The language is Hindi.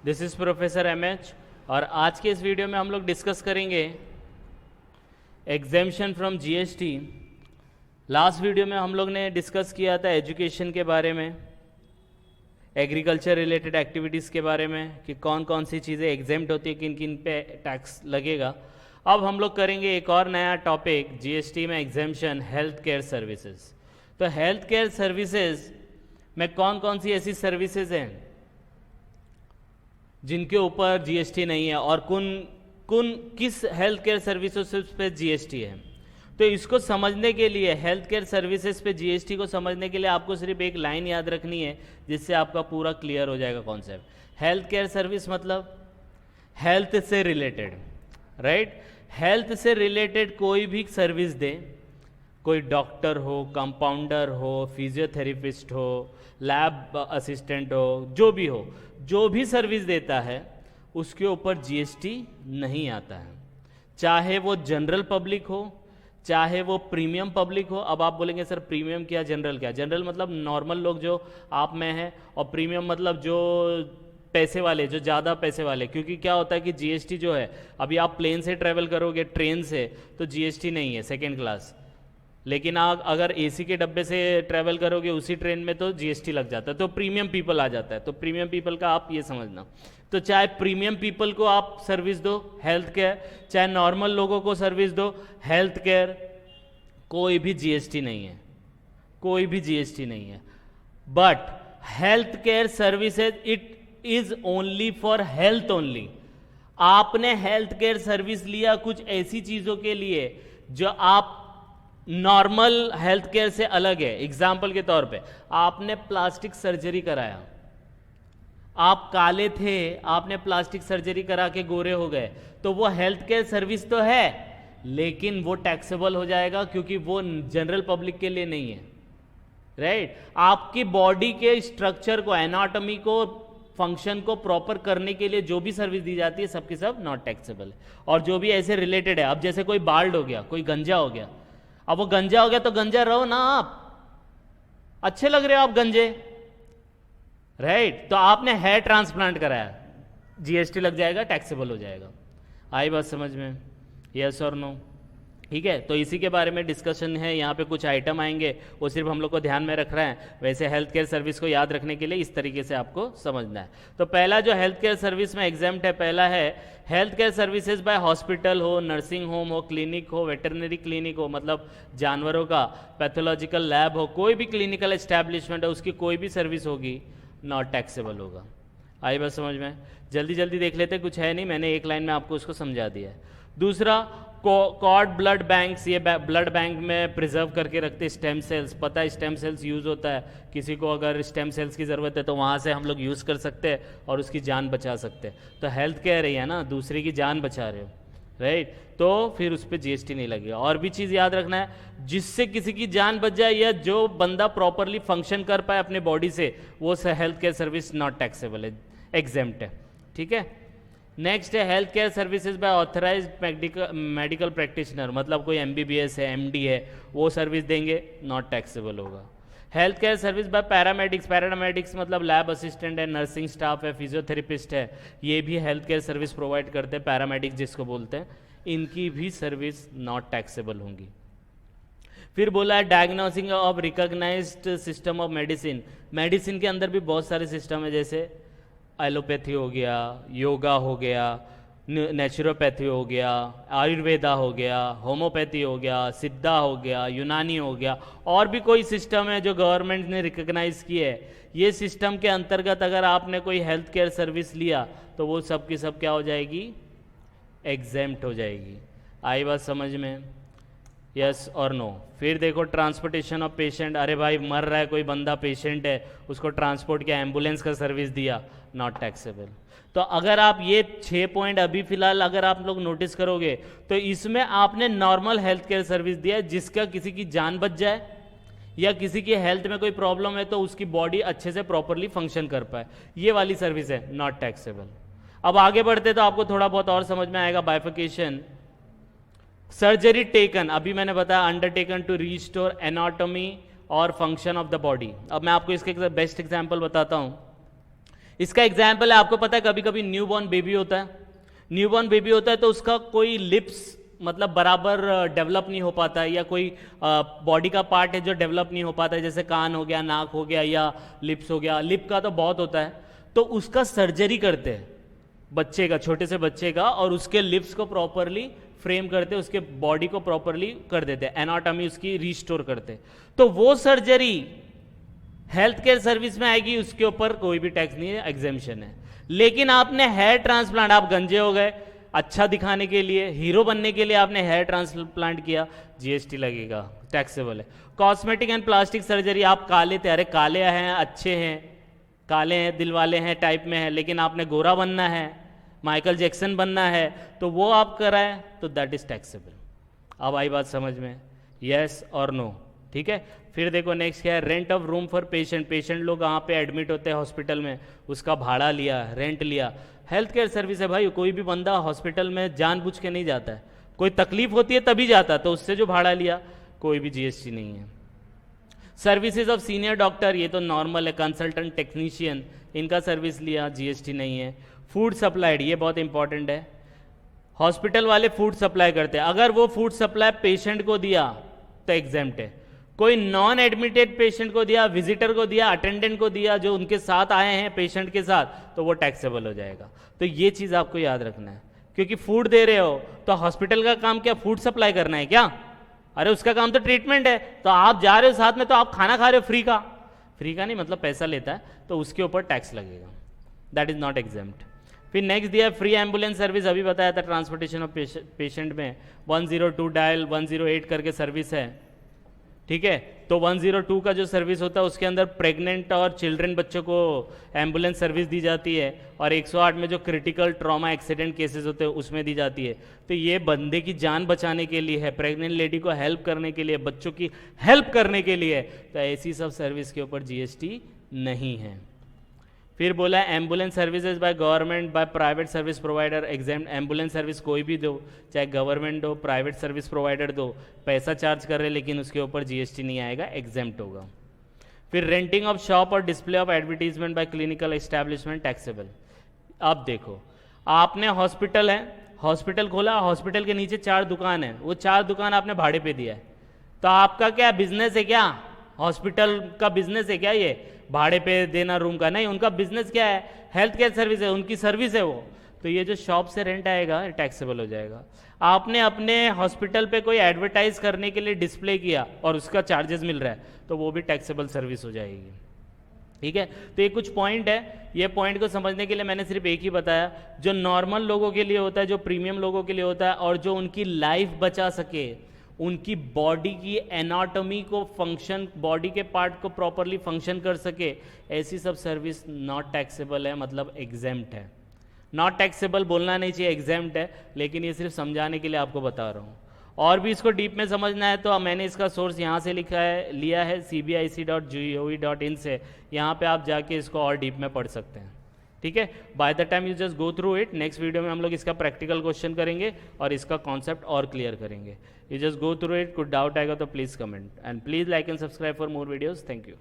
दिस इज़ प्रोफेसर एमएच और आज के इस वीडियो में हम लोग डिस्कस करेंगे exemption from GST. Last video में हम लोग ने डिस्कस किया था एजुकेशन के बारे में, एग्रीकल्चर रिलेटेड एक्टिविटीज़ के बारे में कि कौन कौन सी चीज़ें एग्जेम्प्ट होती है, किन किन पे टैक्स लगेगा। अब हम लोग करेंगे एक और नया टॉपिक जीएसटी में एग्जेम्पशन, हेल्थ केयर सर्विसेज। तो हेल्थ केयर सर्विसेज में कौन कौन सी ऐसी सर्विसेज हैं जिनके ऊपर जीएसटी नहीं है और किस हेल्थ केयर सर्विसेज पे जीएसटी है। तो इसको समझने के लिए, हेल्थ केयर सर्विसेज पे जीएसटी को समझने के लिए आपको सिर्फ एक लाइन याद रखनी है जिससे आपका पूरा क्लियर हो जाएगा कॉन्सेप्ट। हेल्थ केयर सर्विस मतलब हेल्थ से रिलेटेड, राइट। हेल्थ से रिलेटेड कोई भी सर्विस दे, कोई डॉक्टर हो, कंपाउंडर हो, फिजियोथेरेपिस्ट हो, लैब असिस्टेंट हो, जो भी सर्विस देता है उसके ऊपर जीएसटी नहीं आता है, चाहे वो जनरल पब्लिक हो, चाहे वो प्रीमियम पब्लिक हो। अब आप बोलेंगे सर प्रीमियम क्या, जनरल क्या? जनरल मतलब नॉर्मल लोग जो आप में हैं, और प्रीमियम मतलब जो पैसे वाले, जो ज़्यादा पैसे वाले। क्योंकि क्या होता है कि जीएसटी जो है, अभी आप प्लेन से ट्रैवल करोगे, ट्रेन से, तो जीएसटी नहीं है सेकेंड क्लास, लेकिन आप अगर एसी के डब्बे से ट्रैवल करोगे उसी ट्रेन में तो जीएसटी लग जाता है, तो प्रीमियम पीपल आ जाता है। तो प्रीमियम पीपल का आप ये समझना। तो चाहे प्रीमियम पीपल को आप सर्विस दो हेल्थ केयर, चाहे नॉर्मल लोगों को सर्विस दो हेल्थ केयर, कोई भी जीएसटी नहीं है, कोई भी जीएसटी नहीं है। But health care services it is only for health only. आपने हेल्थ केयर सर्विस लिया कुछ ऐसी चीजों के लिए जो आप नॉर्मल हेल्थ केयर से अलग है। एग्जाम्पल के तौर पे आपने प्लास्टिक सर्जरी कराया, आप काले थे, आपने प्लास्टिक सर्जरी करा के गोरे हो गए, तो वो हेल्थ केयर सर्विस तो है, लेकिन वो टैक्सेबल हो जाएगा क्योंकि वो जनरल पब्लिक के लिए नहीं है, राइट। आपकी बॉडी के स्ट्रक्चर को, एनाटॉमी को, फंक्शन को प्रॉपर करने के लिए जो भी सर्विस दी जाती है सबकी सब नॉट टैक्सेबल है। और जो भी ऐसे रिलेटेड है, अब जैसे कोई बाल्ड हो गया, कोई गंजा हो गया, अब वो गंजा हो गया तो गंजा रहो ना, आप अच्छे लग रहे हो आप गंजे, राइट। तो आपने हेयर ट्रांसप्लांट कराया, जीएसटी लग जाएगा, टैक्सेबल हो जाएगा। आई बात समझ में? यस और नो? ठीक है। तो इसी के बारे में डिस्कशन है। यहाँ पे कुछ आइटम आएंगे, वो सिर्फ हम लोग को ध्यान में रख रहे हैं। वैसे हेल्थ केयर सर्विस को याद रखने के लिए इस तरीके से आपको समझना है। तो पहला जो हेल्थ केयर सर्विस में एग्जाम्प्ट है, पहला है health care services by hospital हो, नर्सिंग होम हो, क्लिनिक हो, वेटरनरी क्लिनिक हो, मतलब जानवरों का, पैथोलॉजिकल लैब हो, कोई भी क्लिनिकल एस्टैब्लिशमेंट है, उसकी कोई भी सर्विस होगी नॉट टैक्सेबल होगा। आई बात समझ में? जल्दी जल्दी देख लेते, कुछ है नहीं, मैंने एक लाइन में आपको उसको समझा दिया है। दूसरा, कॉर्ड ब्लड बैंक्स, ये ब्लड बैंक में प्रिजर्व करके रखते स्टेम सेल्स। पता है स्टेम सेल्स यूज़ होता है, किसी को अगर स्टेम सेल्स की ज़रूरत है तो वहाँ से हम लोग यूज़ कर सकते हैं और उसकी जान बचा सकते हैं। तो हेल्थ केयर है ना, दूसरे की जान बचा रहे हो, राइट। तो फिर उस पर जीएसटी नहीं लगेगा। और भी चीज़ याद रखना है, जिससे किसी की जान बच जाए या जो बंदा प्रॉपरली फंक्शन कर पाए अपने बॉडी से, वो health care service not taxable है, एग्जेम्प्ट है, ठीक है। नेक्स्ट है health care services by authorised medical practitioner, मतलब कोई एमबीबीएस है, एमडी है, वो सर्विस देंगे, नॉट टैक्सेबल होगा। Health care service by paramedics, paramedics मतलब लैब असिस्टेंट है, नर्सिंग स्टाफ है, फिजियोथेरेपिस्ट है, ये भी हेल्थ केयर सर्विस प्रोवाइड करते हैं, पैरामेडिक्स जिसको बोलते हैं, इनकी भी सर्विस नॉट टैक्सेबल होंगी। फिर बोला है diagnosing of recognised system of medicine. Medicine के अंदर भी बहुत सारे सिस्टम है, जैसे एलोपैथी हो गया, योगा हो गया, नेचुरोपैथी हो गया, आयुर्वेदा हो गया, होम्योपैथी हो गया, सिद्धा हो गया, यूनानी हो गया, और भी कोई सिस्टम है जो गवर्नमेंट ने रिकॉग्नाइज किए है। ये सिस्टम के अंतर्गत अगर आपने कोई हेल्थ केयर सर्विस लिया तो वो सब की सब क्या हो जाएगी? एग्जेम्प्ट हो जाएगी। आई बात समझ में? यस और नो? फिर देखो ट्रांसपोर्टेशन ऑफ पेशेंट, अरे भाई मर रहा है कोई बंदा, पेशेंट है, उसको ट्रांसपोर्ट किया, एम्बुलेंस का सर्विस दिया, नॉट टैक्सेबल। तो अगर आप ये 6 पॉइंट अभी फिलहाल अगर आप लोग नोटिस करोगे तो इसमें आपने नॉर्मल हेल्थ केयर सर्विस दिया जिसका किसी की जान बच जाए या किसी की हेल्थ में कोई प्रॉब्लम है तो उसकी बॉडी अच्छे से प्रॉपरली फंक्शन कर पाए, ये वाली सर्विस है, नॉट टैक्सेबल। अब आगे बढ़ते तो आपको थोड़ा बहुत और समझ में आएगा। बाइफिकेशन, सर्जरी टेकन, अभी मैंने बताया अंडरटेकन टू रिस्टोर एनाटॉमी और फंक्शन ऑफ द बॉडी। अब मैं आपको इसके बेस्ट एग्जांपल बताता हूं। इसका एग्जाम्पल है, आपको पता है कभी कभी न्यूबॉर्न बेबी होता है, न्यूबॉर्न बेबी होता है तो उसका कोई लिप्स मतलब बराबर डेवलप नहीं हो पाता है, या कोई बॉडी का पार्ट है जो डेवलप नहीं हो पाता है, जैसे कान हो गया, नाक हो गया, या लिप्स हो गया। लिप का तो बहुत होता है, तो उसका सर्जरी करते हैं बच्चे का, छोटे से बच्चे का, और उसके लिप्स को प्रॉपरली फ्रेम करते, उसके बॉडी को प्रॉपरली कर देते, एनाटॉमी उसकी रिस्टोर करते। तो वो सर्जरी हेल्थ केयर सर्विस में आएगी, उसके ऊपर कोई भी टैक्स नहीं है, एग्जेम्पशन है। लेकिन आपने हेयर ट्रांसप्लांट, आप गंजे हो गए, अच्छा दिखाने के लिए, हीरो बनने के लिए आपने हेयर ट्रांसप्लांट किया, जीएसटी लगेगा, टैक्सेबल है। कॉस्मेटिक एंड प्लास्टिक सर्जरी, आप काले थे, अरे काले हैं, अच्छे हैं, काले हैं, दिल वाले हैं टाइप में है, लेकिन आपने गोरा बनना है, माइकल जैक्सन बनना है, तो वो आप कराएं तो दैट इज टैक्सेबल। अब आई बात समझ में, यस और नो, ठीक है। फिर देखो नेक्स्ट क्या है, rent of room for patient, patient लोग कहाँ पे एडमिट होते हैं हॉस्पिटल में, उसका भाड़ा लिया, रेंट लिया। हेल्थ केयर सर्विस है भाई, कोई भी बंदा हॉस्पिटल में जानबूझ के नहीं जाता है, कोई तकलीफ होती है तभी जाता है, तो उससे जो भाड़ा लिया कोई भी जीएसटी नहीं है। सर्विसेज ऑफ सीनियर डॉक्टर, ये तो नॉर्मल है, कंसल्टेंट, टेक्नीशियन, इनका सर्विस लिया, जीएसटी नहीं है। फूड सप्लाइड, ये बहुत इंपॉर्टेंट है, हॉस्पिटल वाले फूड सप्लाई करते हैं, अगर वो फूड सप्लाई पेशेंट को दिया तो एग्जेम्प्ट है। कोई नॉन एडमिटेड पेशेंट को दिया, विजिटर को दिया, अटेंडेंट को दिया, जो उनके साथ आए हैं पेशेंट के साथ, तो वो टैक्सेबल हो जाएगा। तो ये चीज़ आपको याद रखना है, क्योंकि फूड दे रहे हो तो हॉस्पिटल का काम क्या, फूड सप्लाई करना है क्या? अरे उसका काम तो ट्रीटमेंट है, तो आप जा रहे हो साथ में तो आप खाना खा रहे हो फ्री का, फ्री का नहीं मतलब पैसा लेता है, तो उसके ऊपर टैक्स लगेगा, दैट इज नॉट एग्जेम्प्ट। फिर नेक्स्ट दिया फ्री एम्बुलेंस सर्विस, अभी बताया था ट्रांसपोर्टेशन ऑफ पेशेंट में 102 डायल 108 करके सर्विस है, ठीक है। तो 102 का जो सर्विस होता है उसके अंदर प्रेग्नेंट और चिल्ड्रन बच्चों को एम्बुलेंस सर्विस दी जाती है, और 108 में जो क्रिटिकल ट्रॉमा एक्सीडेंट केसेस होते हैं उसमें दी जाती है। तो ये बंदे की जान बचाने के लिए है, प्रेग्नेंट लेडी को हेल्प करने के लिए, बच्चों की हेल्प करने के लिए, तो ऐसी सब सर्विस के ऊपर जीएसटी नहीं है। फिर बोला ambulance services by government by private service provider exam, ambulance service कोई भी दो, चाहे गवर्नमेंट हो, प्राइवेट सर्विस प्रोवाइडर दो, पैसा चार्ज कर रहे लेकिन उसके ऊपर जीएसटी नहीं आएगा, एग्जेम्प्ट होगा। फिर रेंटिंग ऑफ शॉप और display of advertisement by clinical establishment taxable. अब देखो आपने हॉस्पिटल है, हॉस्पिटल खोला, हॉस्पिटल के नीचे 4 दुकान है, वो 4 दुकान आपने भाड़े पे दिया है, तो आपका क्या बिजनेस है क्या? हॉस्पिटल का बिजनेस है क्या ये भाड़े पे देना रूम का? नहीं, उनका बिजनेस क्या है, हेल्थ केयर सर्विस है, उनकी सर्विस है वो। तो ये जो शॉप से रेंट आएगा टैक्सेबल हो जाएगा। आपने अपने हॉस्पिटल पे कोई एडवर्टाइज करने के लिए डिस्प्ले किया और उसका चार्जेस मिल रहा है, तो वो भी टैक्सेबल सर्विस हो जाएगी, ठीक है। तो ये कुछ पॉइंट है, ये पॉइंट को समझने के लिए मैंने सिर्फ एक ही बताया, जो नॉर्मल लोगों के लिए होता है, जो प्रीमियम लोगों के लिए होता है, और जो उनकी लाइफ बचा सके, उनकी बॉडी की एनाटॉमी को फंक्शन, बॉडी के पार्ट को प्रॉपरली फंक्शन कर सके, ऐसी सब सर्विस नॉट टैक्सेबल है, मतलब एग्जेम्प्ट है। नॉट टैक्सेबल बोलना नहीं चाहिए, एग्जेम्प्ट है, लेकिन ये सिर्फ समझाने के लिए आपको बता रहा हूँ। और भी इसको डीप में समझना है तो मैंने इसका सोर्स यहाँ से लिया है cbic.gov.in से, यहाँ पे आप जाके इसको और डीप में पढ़ सकते हैं, ठीक है। By the time you just go through it, next video में हम लोग इसका प्रैक्टिकल क्वेश्चन करेंगे और इसका कॉन्सेप्ट और क्लियर करेंगे। You just go through it, कुछ डाउट आएगा तो please comment, and please like and subscribe for more videos. Thank you.